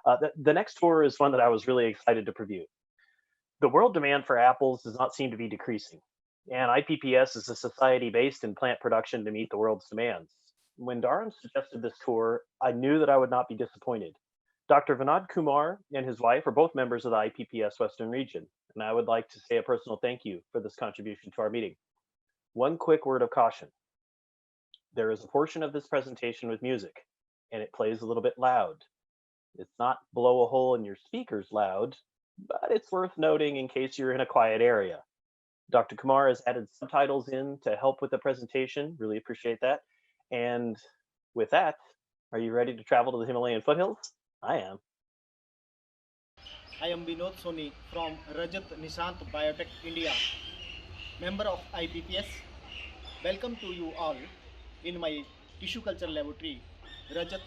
The next tour is one that I was really excited to preview. The world demand for apples does not seem to be decreasing, and IPPS is a society based in plant production to meet the world's demands. When Dharan suggested this tour, I knew that I would not be disappointed. Dr. Vinod Kumar and his wife are both members of the IPPS Western region, and I would like to say a personal thank you for this contribution to our meeting. One quick word of caution: there is a portion of this presentation with music, and it plays a little bit loud. It's not blow a hole in your speakers loud, but it's worth noting in case you're in a quiet area. Dr. Kumar has added subtitles in to help with the presentation. Really appreciate that. And with that, are you ready to travel to the Himalayan foothills? I am. I am Vinod Soni from Rajat Biotech India, member of IPPS. Welcome to you all in my tissue culture laboratory, Rajat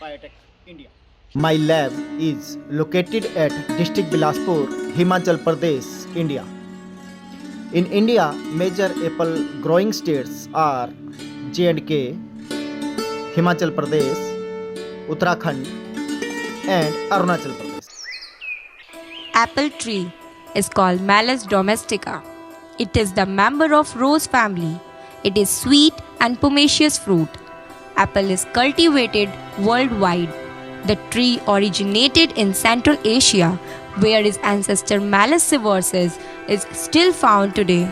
Biotech India. My lab is located at District Bilaspur, Himachal Pradesh, India. In India, major apple growing states are J&K, Himachal Pradesh, Uttarakhand, and Arunachal Pradesh. Apple tree is called Malus domestica. It is the member of rose family. It is sweet and pomaceous fruit. Apple is cultivated worldwide. The tree originated in Central Asia, where its ancestor Malus sieversius is still found today.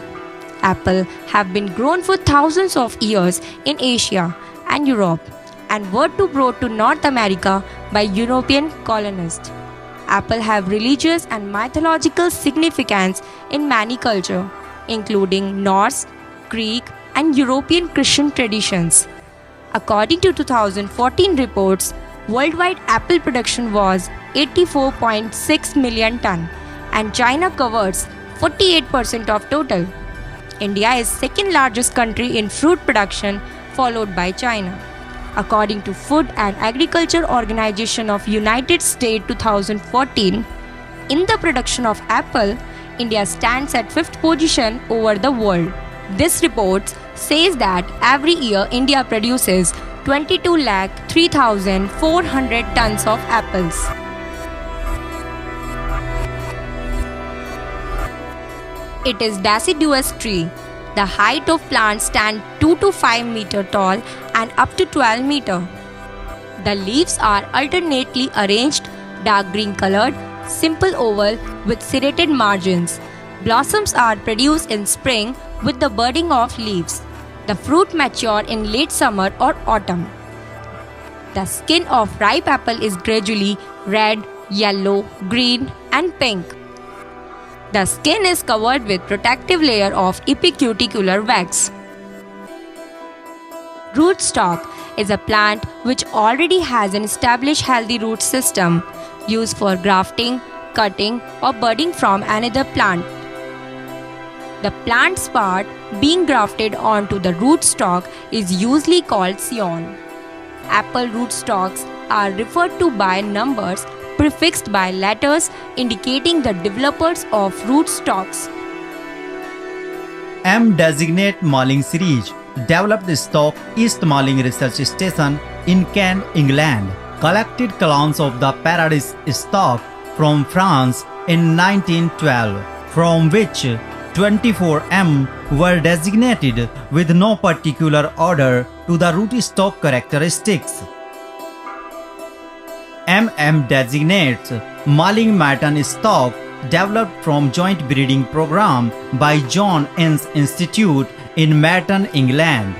Apple have been grown for thousands of years in Asia and Europe and were brought to North America by European colonists. Apple have religious and mythological significance in many cultures, including Norse, Greek, and European Christian traditions. According to 2014 reports, worldwide apple production was 84.6 million ton, and China covers 48% of total. India is second largest country in fruit production, followed by China. According to Food and Agriculture Organization of United States 2014, in the production of apple, India stands at 5th position over the world. This report says that every year India produces 22,03,400 tons of apples. It is deciduous tree. The height of plants stand 2 to 5 meter tall and up to 12 meter. The leaves are alternately arranged, dark green colored, simple oval with serrated margins. Blossoms are produced in spring with the budding of leaves. The fruit mature in late summer or autumn. The skin of ripe apple is gradually red, yellow, green, and pink. The skin is covered with protective layer of epicuticular wax. Rootstock is a plant which already has an established healthy root system used for grafting, cutting, or budding from another plant. The plant's part being grafted onto the rootstock is usually called scion. Apple rootstocks are referred to by numbers prefixed by letters indicating the developers of rootstocks. M designate Malling series developed the stock East Malling Research Station in Caen, England, collected clones of the Paradis stock from France in 1912, from which 24M were designated with no particular order to the rootstock characteristics. MM designates Malling Maton stock developed from joint breeding program by John Innes Institute in Maton, England.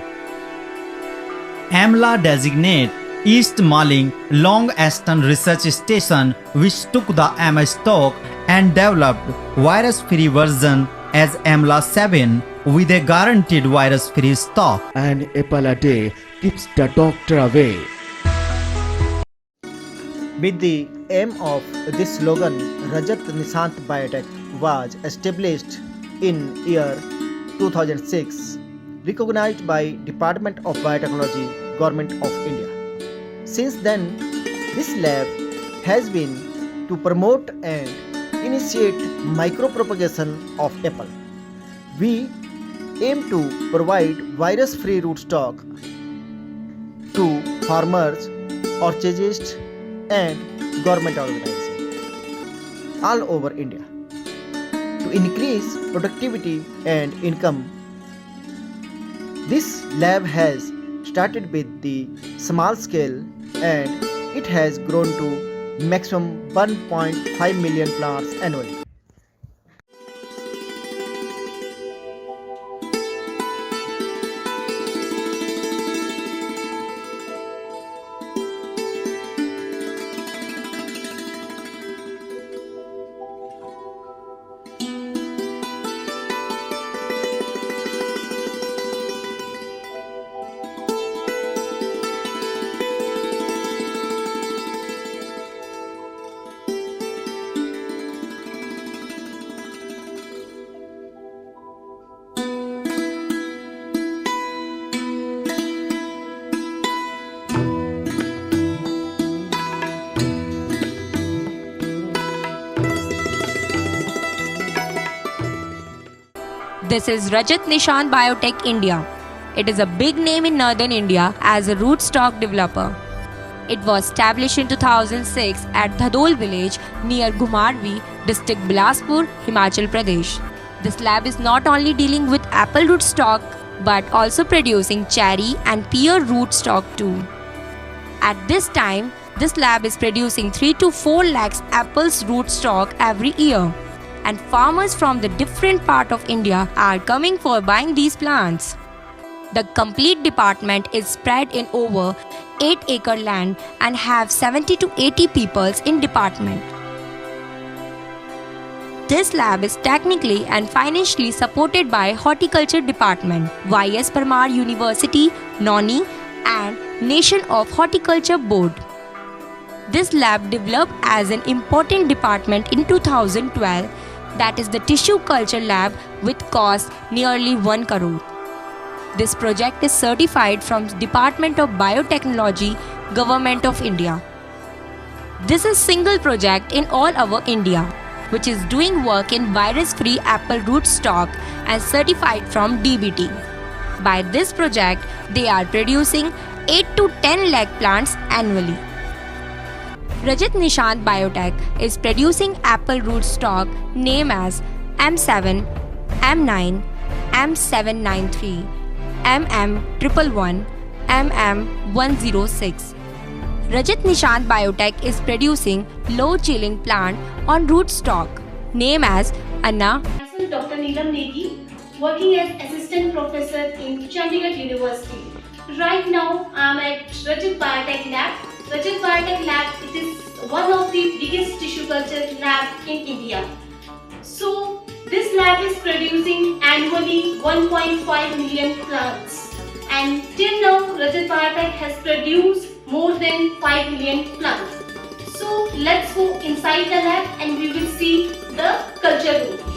AMLA designate East Malling Long Aston Research Station, which took the M stock and developed virus-free version as AMLA 7 with a guaranteed virus-free stock. An apple a day keeps the doctor away. With the aim of this slogan, Rajat Biotech was established in year 2006, recognized by Department of Biotechnology, Government of India. Since then, this lab has been to promote and initiate micropropagation of apple. We aim to provide virus-free rootstock to farmers, orchardists, and government organizations all over India to increase productivity and income. This lab has started with the small scale and it has grown to maximum 1.5 million plants annually. This is Rajat Biotech India. It is a big name in northern India as a rootstock developer. It was established in 2006 at Dhadol village near Gumarvi, district Bilaspur, Himachal Pradesh. This lab is not only dealing with apple rootstock but also producing cherry and pear rootstock too. At this time, this lab is producing 3 to 4 lakhs apples rootstock every year. And farmers from the different part of India are coming for buying these plants. The complete department is spread in over 8-acre land and have 70 to 80 people in department. This lab is technically and financially supported by Horticulture Department, Y.S. Parmar University, Noni and Nation of Horticulture Board. This lab developed as an important department in 2012, that is the tissue culture lab with cost nearly 1 crore. This project is certified from Department of Biotechnology, Government of India. This is single project in all over India, which is doing work in virus-free apple rootstock and certified from DBT. By this project, they are producing 8 to 10 lakh plants annually. Rajat Biotech is producing apple rootstock named as M7, M9, M793, MM111, MM106. Rajat Biotech is producing low chilling plant on rootstock named as Anna. Myself, Dr. Neelam Negi, working as assistant professor in Chandigarh University. Right now, I am at Rajat Biotech Lab. Rajat Biotech Lab, it is one of the biggest tissue culture lab in India. So, this lab is producing annually 1.5 million plants. And till now, Rajat Biotech has produced more than 5 million plants. So, let's go inside the lab and we will see the culture room.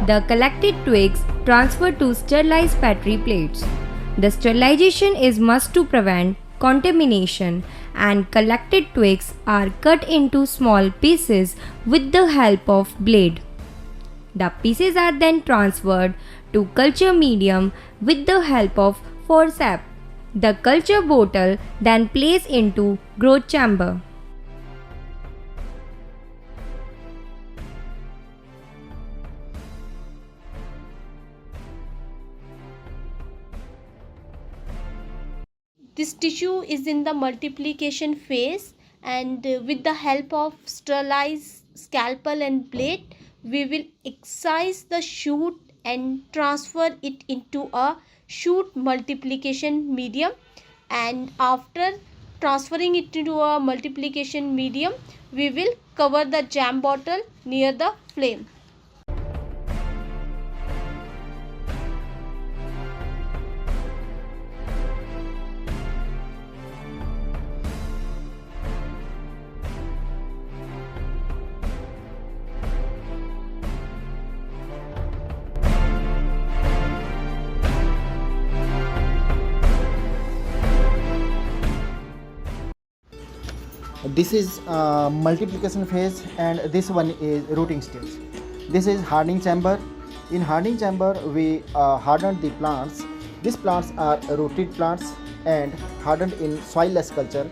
The collected twigs transferred to sterilized petri plates. The sterilization is must to prevent contamination, and collected twigs are cut into small pieces with the help of blade. The pieces are then transferred to culture medium with the help of forceps. The culture bottle then placed into growth chamber. This tissue is in the multiplication phase, and with the help of sterilized scalpel and blade, we will excise the shoot and transfer it into a shoot multiplication medium. And after transferring it into a multiplication medium, we will cover the jam bottle near the flame. This is multiplication phase and this one is rooting stage. This is hardening chamber. In hardening chamber, we harden the plants. These plants are rooted plants and hardened in soilless culture.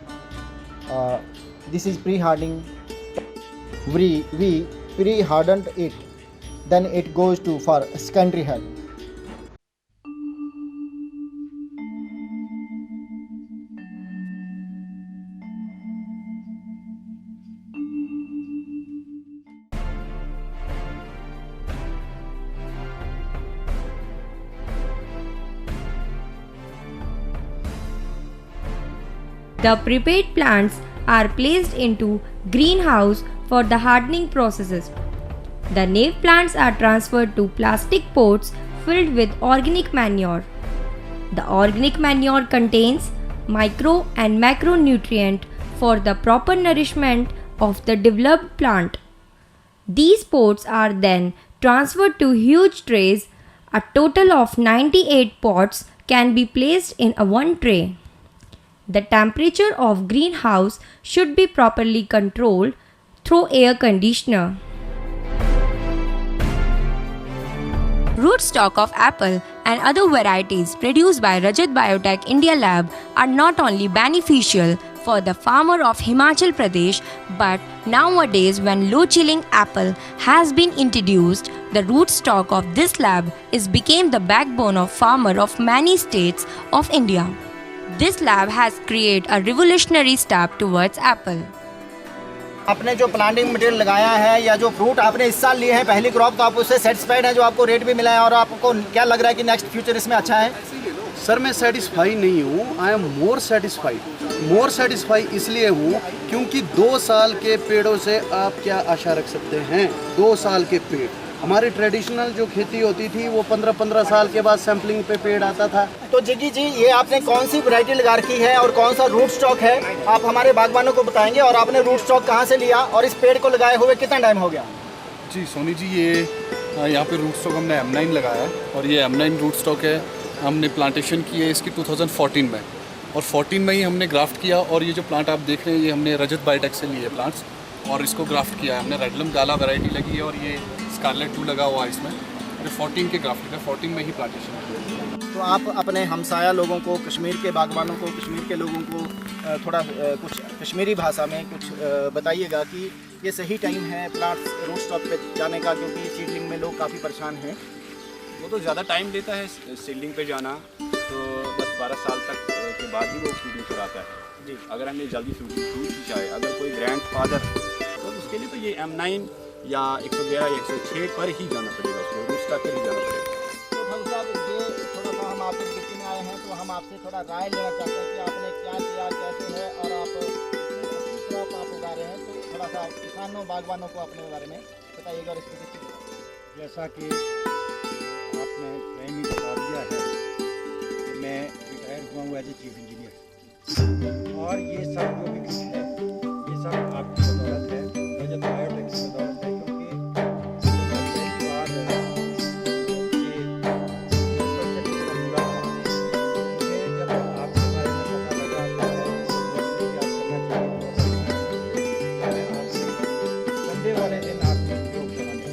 This is pre-hardening. We pre-hardened it, then it goes to for secondary health. The prepared plants are placed into greenhouse for the hardening processes. The nave plants are transferred to plastic pots filled with organic manure. The organic manure contains micro and macronutrient for the proper nourishment of the developed plant. These pots are then transferred to huge trays. A total of 98 pots can be placed in a one tray. The temperature of greenhouse should be properly controlled through air conditioner. Rootstock of apple and other varieties produced by Rajat Biotech India Lab are not only beneficial for the farmer of Himachal Pradesh, but nowadays when low chilling apple has been introduced, the rootstock of this lab is became the backbone of farmer of many states of India. This lab has created a revolutionary step towards apple. आपने जो planting material लगाया है या जो fruit आपने इस साल लिए हैं पहली क्रॉप, तो आप उससे सेटिस्फाइड हैं, जो आपको रेट भी मिला है, और आपको क्या लग रहा है कि नेक्स्ट फ्यूचर इसमें अच्छा है? सर मैं सेटिस्फाई नहीं हूँ, I am more satisfied. More satisfy इसलिए हूँ क्योंकि 2 साल के पेड़ों से आप क्या आशा रख सकते हैं। 2 साल के पेड़, हमारी ट्रेडिशनल जो खेती होती थी वो 15-15 साल के बाद सैम्पलिंग पे पेड़ आता था। तो जिगी जी, ये आपने कौन सी वैरायटी लगा रखी है और कौन सा रूट स्टॉक है, आप हमारे बागबानों को बताएंगे, और आपने रूट स्टॉक कहाँ से लिया और इस पेड़ को लगाए हुए कितना टाइम हो गया? जी सोनी जी, ये यहाँ पे रूट स्टॉक हमने M9 लगाया है और ये M9 रूट स्टॉक है। हमने प्लांटेशन की है इसकी 2014 में, और 14 में ही हमने ग्राफ्ट किया। और ये जो प्लांट आप देख रहे हैं ये हमने रजत बायोटेक से लिए प्लांट्स और इसको ग्राफ्ट किया है हमने। रेडलम गाला वैरायटी लगी है और ये स्कारलेट 2 लगा हुआ है इसमें। और 14 के ग्राफ्ट है, 14 में ही प्लांटेशन किया। तो आप अपने हमसाया लोगों को, कश्मीर के बागबानों को, कश्मीर के लोगों को थोड़ा कुछ कश्मीरी भाषा में कुछ बताइएगा कि ये सही टाइम है प्लांट्स रूट स्टॉक पे जाने का, क्योंकि सीडलिंग में लोग काफ़ी परेशान हैं। वो तो ज़्यादा टाइम लेता है सीडलिंग पे जाना, तो 10-12 साल तक के बाद ही वो फ्रूटिंग पर आता है जी। अगर हमें जल्दी फ्रूट की चाहे, अगर कोई ग्रैंड फादर, तो उसके लिए तो ये M9 या 111 या 106 पर ही जाना पड़ेगा, उसको रूट स्टॉक पर ही जाना पड़ेगा। तो भाई साहब, ये थोड़ा सा हम आपके खेती में आए हैं, तो हम आपसे थोड़ा राय लेना चाहते हैं कि आपने क्या किया, कैसे है, और आप इतनी अच्छी क्रॉप आप उगा रहे हैं, तो थोड़ा सा किसानों बागबानों को अपने बारे में बताइएगा। और इसकी खेती जैसा कि आपने टाइम ही बता दिया है कि मैं रिटायर हुआ हूँ एज ए चीफ इंजीनियर, और ये सब जो भी कुछ है ये सब आपकी बदौलत है, रजत बायोटेक की बदौलत है। क्योंकि पहली बार ये प्रोजेक्ट पूरा मुझे जब आपके बारे में पता लगा तो मैं याद करना चाहिए, मैंने आपसे संडे वाले दिन आपकी प्रयोगशाला में,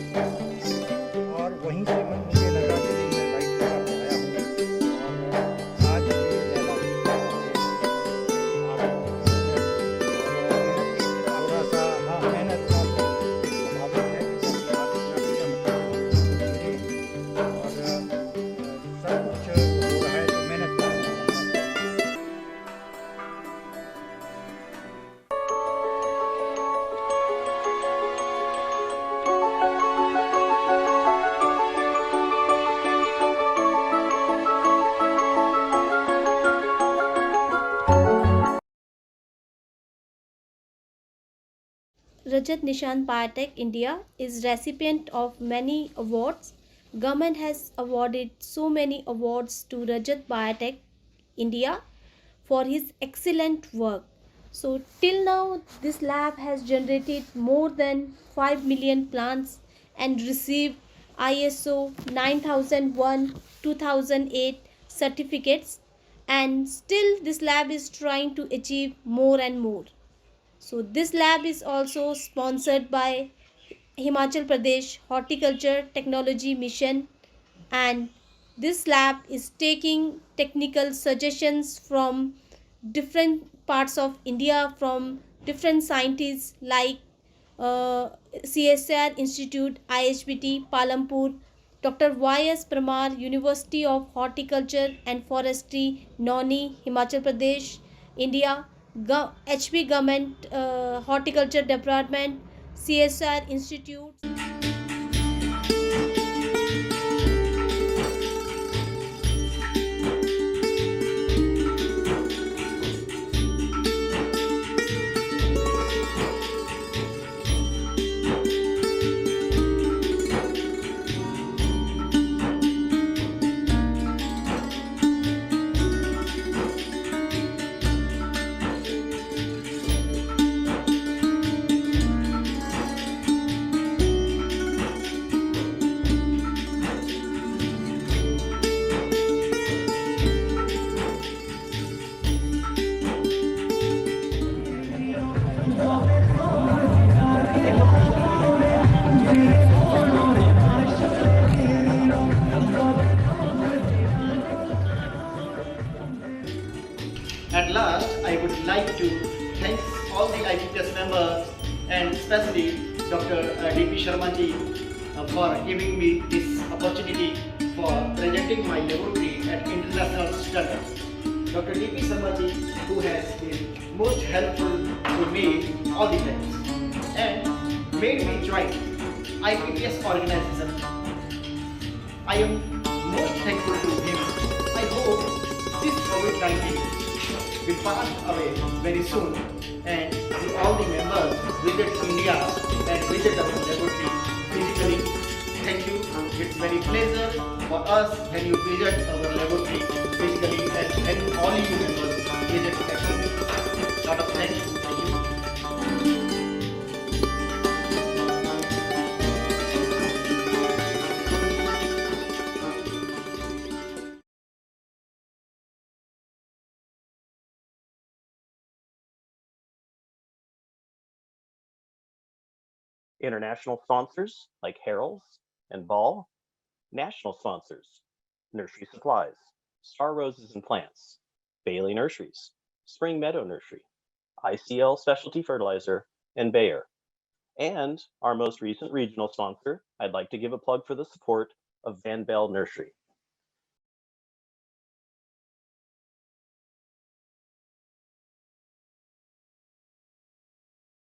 और वहीं से मुझे लगा कि नहीं, मैं राइट जगह पे आया हूँ। और आज ये लैला थोड़ा सा हाँ मेहनत का तो स्वाभाविक है, क्योंकि आप इतना बढ़िया मतलब और सब कुछ हो रहा है तो मेहनत का। Rajat Nishan Biotech India is recipient of many awards. Government has awarded so many awards to Rajat Biotech India for his excellent work. So till now this lab has generated more than 5 million plants and received ISO 9001 2008 certificates, and still this lab is trying to achieve more and more. So this lab is also sponsored by Himachal Pradesh Horticulture Technology Mission and this lab is taking technical suggestions from different parts of India, from different scientists like uh, CSR Institute, IHBT, Palampur, Dr. Y.S. Pramar, University of Horticulture and Forestry, Nauni, Himachal Pradesh, India, HB Government Horticulture Department, CSR Institute. At last, I would like to thank all the IPPS members and especially Dr. D.P. Sharma ji for giving me this opportunity for presenting my laboratory at international standards. Dr. D.P. Sharma ji, who has been most helpful to me all the times and made me join IPPS organization. I am most thankful to him. I hope this COVID-19 will pass away very soon and all the members visit India and visit our laboratory physically. Thank you. It's very pleasure for us when you visit our laboratory physically and when all you members visit technically. Lot of thanks. Thank you. International sponsors like Harrell's and Ball. National sponsors: Nursery Supplies, Star Roses and Plants, Bailey Nurseries, Spring Meadow Nursery, ICL Specialty Fertilizer, and Bayer. And our most recent regional sponsor, I'd like to give a plug for the support of Van Bell Nursery.